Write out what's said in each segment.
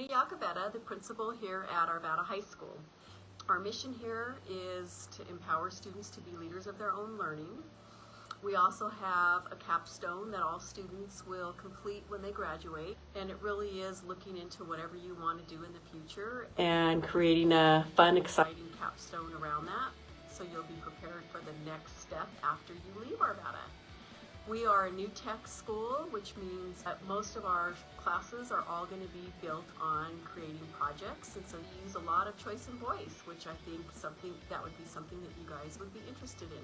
Yacovetta, the principal here at Arvada High School. Our mission here is to empower students to be leaders of their own learning. We also have a capstone that all students will complete when they graduate, and it really is looking into whatever you want to do in the future and creating a fun, exciting capstone around that, so you'll be prepared for the next step after you leave Arvada. We are a new tech school, which means that most of our classes are all going to be built on creating projects, and so you use a lot of choice and voice, which I think that would be something that you guys would be interested in.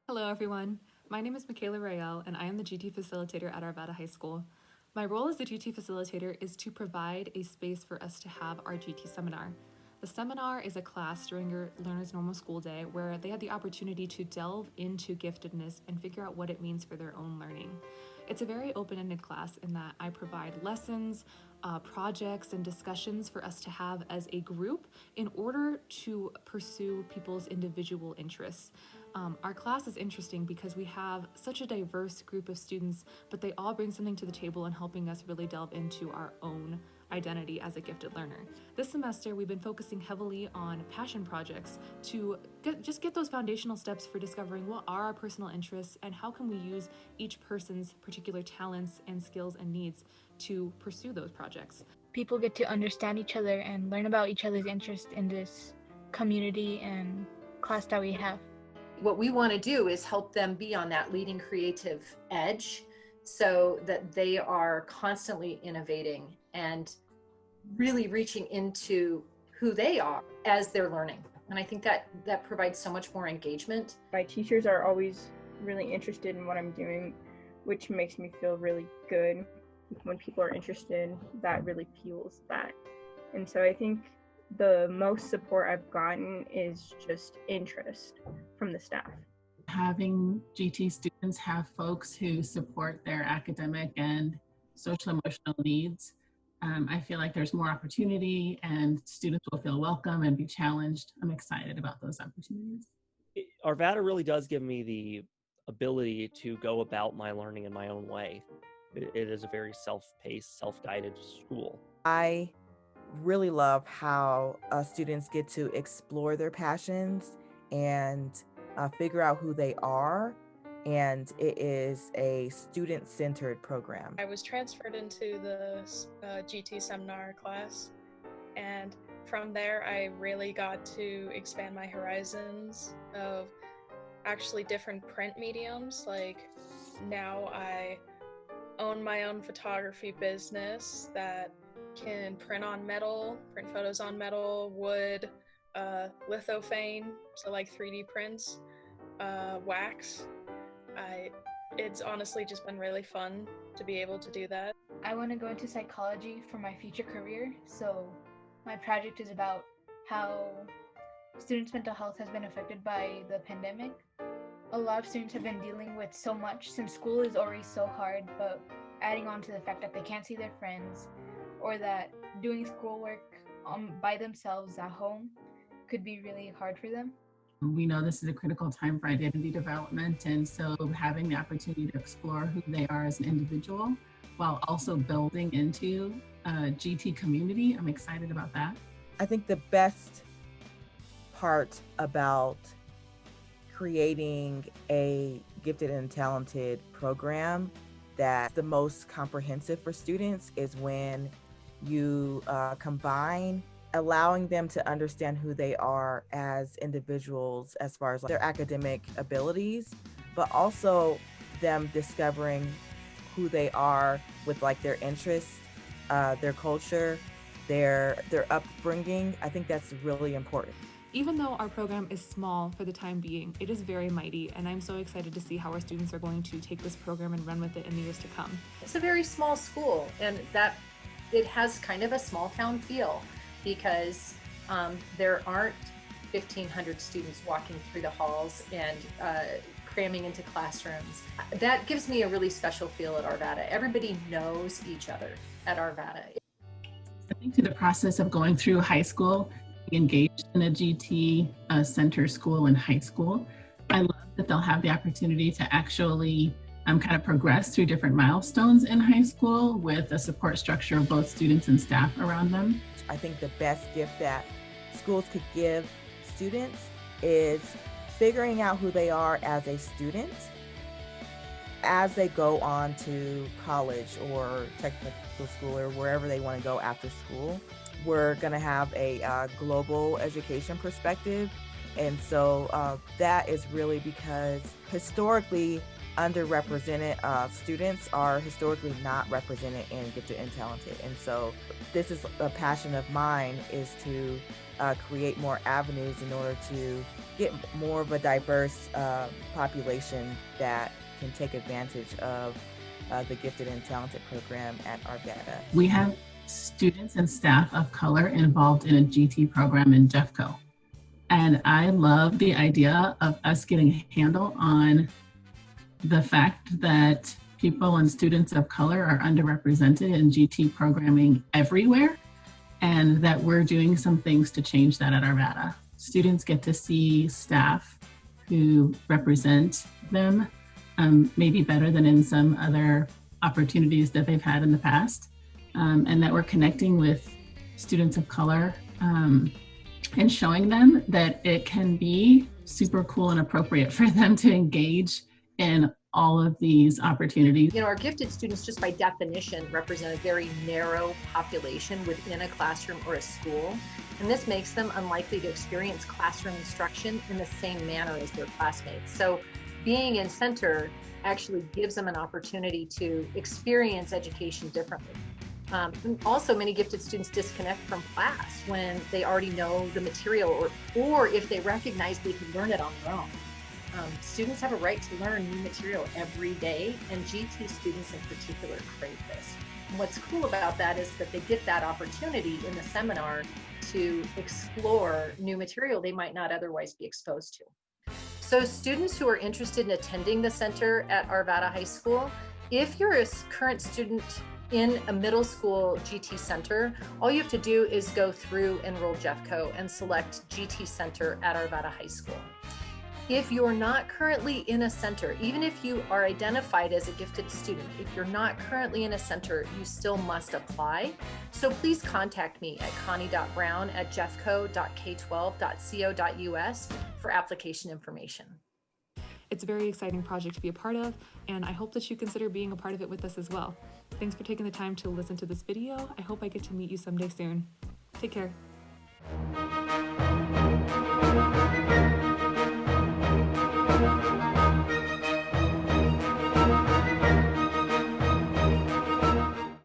Hello everyone, my name is Michaela Rael and I am the GT Facilitator at Arvada High School. My role as the GT Facilitator is to provide a space for us to have our GT seminar. The seminar is a class during your learner's normal school day where they have the opportunity to delve into giftedness and figure out what it means for their own learning. It's a very open-ended class in that I provide lessons, projects, and discussions for us to have as a group in order to pursue people's individual interests. Our class is interesting because we have such a diverse group of students, but they all bring something to the table in helping us really delve into our own identity as a gifted learner. This semester, we've been focusing heavily on passion projects to get those foundational steps for discovering what are our personal interests and how can we use each person's particular talents and skills and needs to pursue those projects. People get to understand each other and learn about each other's interests in this community and class that we have. What we want to do is help them be on that leading creative edge so that they are constantly innovating and really reaching into who they are as they're learning. And I think that provides so much more engagement. My teachers are always really interested in what I'm doing, which makes me feel really good. When people are interested, that really fuels that. And so I think the most support I've gotten is just interest from the staff. Having GT students have folks who support their academic and social emotional needs, I feel like there's more opportunity and students will feel welcome and be challenged. I'm excited about those opportunities. Arvada really does give me the ability to go about my learning in my own way. It is a very self-paced, self-guided school. I really love how students get to explore their passions and figure out who they are, and it is a student-centered program. I was transferred into the GT seminar class, and from there I really got to expand my horizons of actually different print mediums. Like now I own my own photography business that can print on metal, print photos on metal, wood, lithophane, so like 3D prints, wax. It's honestly just been really fun to be able to do that. I want to go into psychology for my future career, so my project is about how students' mental health has been affected by the pandemic. A lot of students have been dealing with so much since school is already so hard, but adding on to the fact that they can't see their friends or that doing schoolwork by themselves at home could be really hard for them. We know this is a critical time for identity development, and so having the opportunity to explore who they are as an individual while also building into a GT community, I'm excited about that. I think the best part about creating a gifted and talented program that's the most comprehensive for students is when you combine allowing them to understand who they are as individuals as far as their academic abilities, but also them discovering who they are with like their interests, their culture, their upbringing. I think that's really important. Even though our program is small for the time being, it is very mighty, and I'm so excited to see how our students are going to take this program and run with it in the years to come. It's a very small school, and that it has kind of a small town feel because there aren't 1,500 students walking through the halls and cramming into classrooms. That gives me a really special feel at Arvada. Everybody knows each other at Arvada. I think through the process of going through high school, be engaged in a GT center school in high school. I love that they'll have the opportunity to actually kind of progress through different milestones in high school with a support structure of both students and staff around them. I think the best gift that schools could give students is figuring out who they are as a student as they go on to college or technical school or wherever they want to go after school. We're going to have a global education perspective. And so that is really because historically underrepresented students are historically not represented in Gifted and Talented. And so this is a passion of mine, is to create more avenues in order to get more of a diverse population that can take advantage of the Gifted and Talented program at Arvada. We have students and staff of color involved in a GT program in Jeffco. And I love the idea of us getting a handle on the fact that people and students of color are underrepresented in GT programming everywhere, and that we're doing some things to change that at Arvada. Students get to see staff who represent them, maybe better than in some other opportunities that they've had in the past, and that we're connecting with students of color and showing them that it can be super cool and appropriate for them to engage in all of these opportunities. You know, our gifted students, just by definition, represent a very narrow population within a classroom or a school. And this makes them unlikely to experience classroom instruction in the same manner as their classmates. So being in center actually gives them an opportunity to experience education differently. And also, many gifted students disconnect from class when they already know the material, or if they recognize they can learn it on their own. Students have a right to learn new material every day, and GT students in particular crave this. And what's cool about that is that they get that opportunity in the seminar to explore new material they might not otherwise be exposed to. So students who are interested in attending the center at Arvada High School, if you're a current student in a middle school GT center, all you have to do is go through Enroll Jeffco and select GT Center at Arvada High School. If you're not currently in a center, even if you are identified as a gifted student, if you're not currently in a center, you still must apply. So please contact me at connie.brown@jeffco.k12.co.us for application information. It's a very exciting project to be a part of, and I hope that you consider being a part of it with us as well. Thanks for taking the time to listen to this video. I hope I get to meet you someday soon. Take care.